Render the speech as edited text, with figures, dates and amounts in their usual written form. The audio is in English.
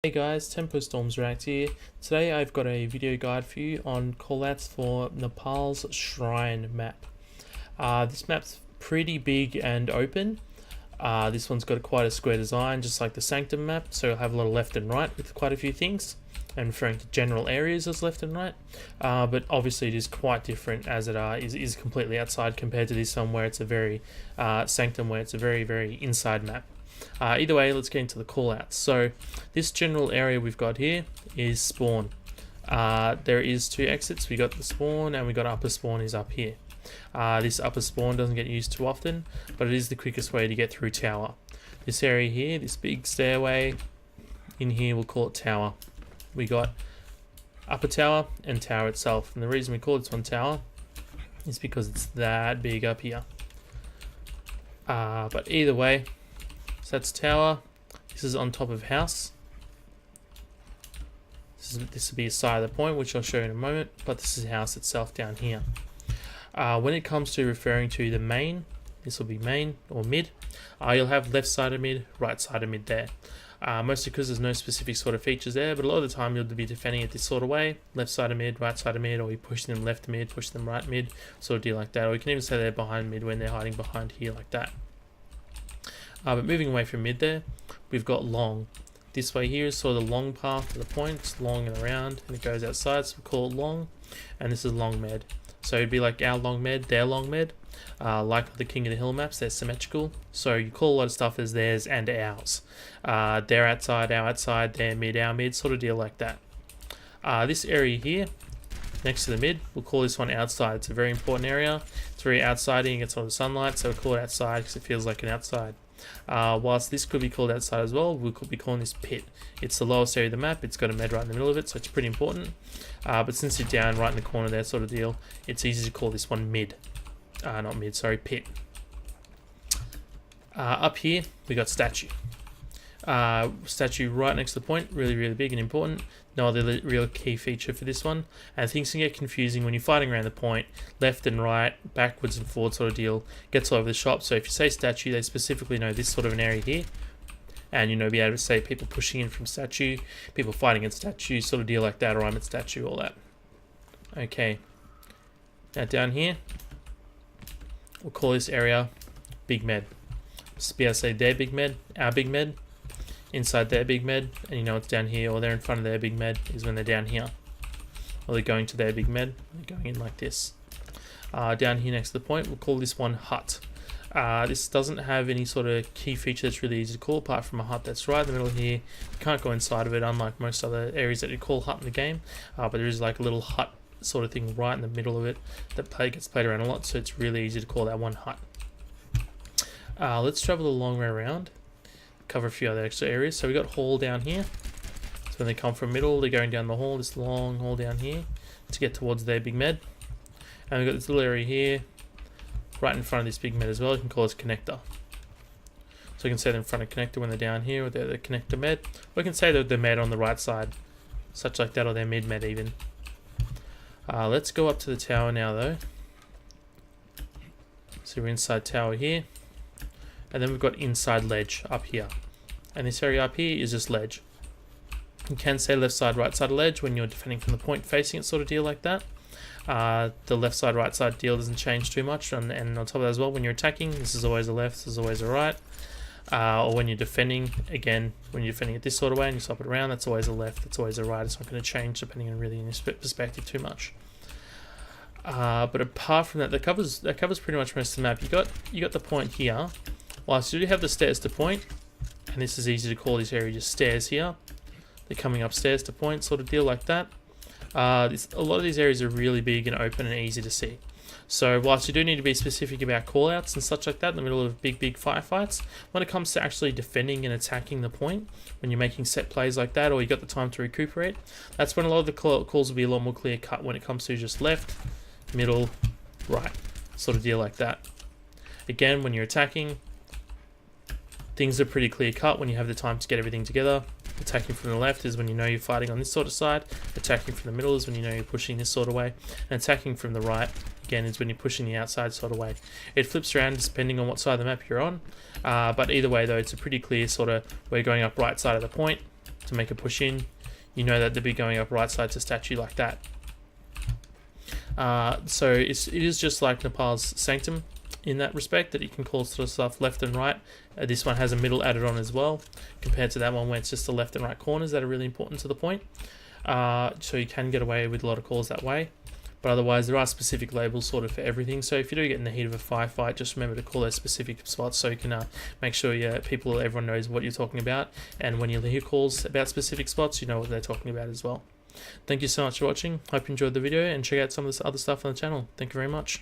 Hey guys, Tempo Storms React here. Today I've got a video guide for you on callouts for Nepal's Shrine map. This map's pretty big and open. This one's got quite a square design, just like the Sanctum map, so you'll have a lot of left and right with quite a few things, and referring to general areas as left and right. But obviously it is quite different as it is completely outside compared to this one where it's a very Sanctum, where it's a very inside map. Either way, let's get into the callouts. So this general area we've got here is spawn. There is two exits. We got the spawn and we got upper spawn is up here. This upper spawn doesn't get used too often, but it is the quickest way to get through tower. This area here, this big stairway in here, we'll call it tower. We got upper tower and tower itself, and the reason we call this one tower is because it's that big up here. But either way, so that's tower. This is on top of house. This will be a side of the point, which I'll show you in a moment, but this is house itself down here. When it comes to referring to the main, this will be main or mid. You'll have left side of mid, right side of mid there. Mostly because there's no specific sort of features there, but a lot of the time you'll be defending it this sort of way. Left side of mid, right side of mid, or you push them left mid, push them right mid, sort of deal like that. Or you can even say they're behind mid when they're hiding behind here like that. But moving away from mid there, we've got long. This way here is sort of the long path to the point. It's long and around, and it goes outside, so we call it long. And this is long med. So it'd be like our long med, their long med. Like the King of the Hill maps, they're symmetrical. So you call a lot of stuff as theirs and ours. They're outside, our outside, their mid, our mid, sort of deal like that. This area here, next to the mid, we'll call this one outside. It's a very important area. It's very outsidey and gets all the sunlight, so we'll call it outside because it feels like an outside. Whilst this could be called outside as well, we could be calling this pit. It's the lowest area of the map, it's got a med right in the middle of it, so it's pretty important. But since you're down right in the corner there sort of deal, it's easy to call this one mid. Not mid, sorry, pit. Up here, we got statue. Statue right next to the point, really big and important. No other real key feature for this one, and things can get confusing when you're fighting around the point, left and right, backwards and forward sort of deal, gets all over the shop. So if you say statue, they specifically know this sort of an area here, and be able to say people pushing in from statue, people fighting at statue, sort of deal like that, or I'm at statue, all that. Okay, now down here, we'll call this area big med. Just be able to say their big med, our big med, inside their big med, and it's down here, or they're in front of their big med is when they're down here, or they're going to their big med, they're going in like this. Down here next to the point, we'll call this one hut. This doesn't have any sort of key feature that's really easy to call apart from a hut that's right in the middle here. You can't go inside of it, unlike most other areas that you call hut in the game, but there is like a little hut sort of thing right in the middle of it that gets played around a lot, so it's really easy to call that one hut. Let's travel a long way around, cover a few other extra areas. So we got hall down here. So when they come from middle, they're going down the hall, this long hall down here to get towards their big med. And we've got this little area here right in front of this big med as well. You can call this connector. So you can say they're in front of connector when they're down here, or they're the connector med. Or you can say they're the med on the right side, such like that, or their mid med even. Let's go up to the tower now though. So we're inside tower here. And then we've got inside ledge up here. And this area up here is just ledge. You can say left side, right side of ledge when you're defending from the point facing it, sort of deal like that. The left side, right side deal doesn't change too much. And on top of that as well, when you're attacking, this is always a left, this is always a right. Or when you're defending, again, when you're defending it this sort of way and you swap it around, that's always a left, that's always a right. It's not going to change depending on really your perspective too much. But apart from that, that covers pretty much most of the map. You got the point here. Whilst you do have the stairs to point, and this is easy to call this area just stairs here. They're coming upstairs to point, sort of deal like that. A lot of these areas are really big and open and easy to see. So whilst you do need to be specific about callouts and such like that in the middle of big firefights, when it comes to actually defending and attacking the point, when you're making set plays like that, or you got the time to recuperate, that's when a lot of the calls will be a lot more clear cut when it comes to just left, middle, right, sort of deal like that. Again, when you're attacking, things are pretty clear cut when you have the time to get everything together. Attacking from the left is when you know you're fighting on this sort of side. Attacking from the middle is when you know you're pushing this sort of way. And attacking from the right, again, is when you're pushing the outside sort of way. It flips around depending on what side of the map you're on. But either way though, it's a pretty clear sort of, we're going up right side of the point. to make a push in, you know that they'll be going up right side to statue like that. So it is just like Nepal's Sanctum in that respect, that you can call sort of stuff left and right. This one has a middle added on as well, compared to that one where it's just the left and right corners that are really important to the point. So you can get away with a lot of calls that way. But otherwise, there are specific labels sort of for everything. So if you do get in the heat of a firefight, just remember to call those specific spots so you can make sure everyone knows what you're talking about. And when you hear calls about specific spots, you know what they're talking about as well. Thank you so much for watching. Hope you enjoyed the video, and check out some of this other stuff on the channel. Thank you very much.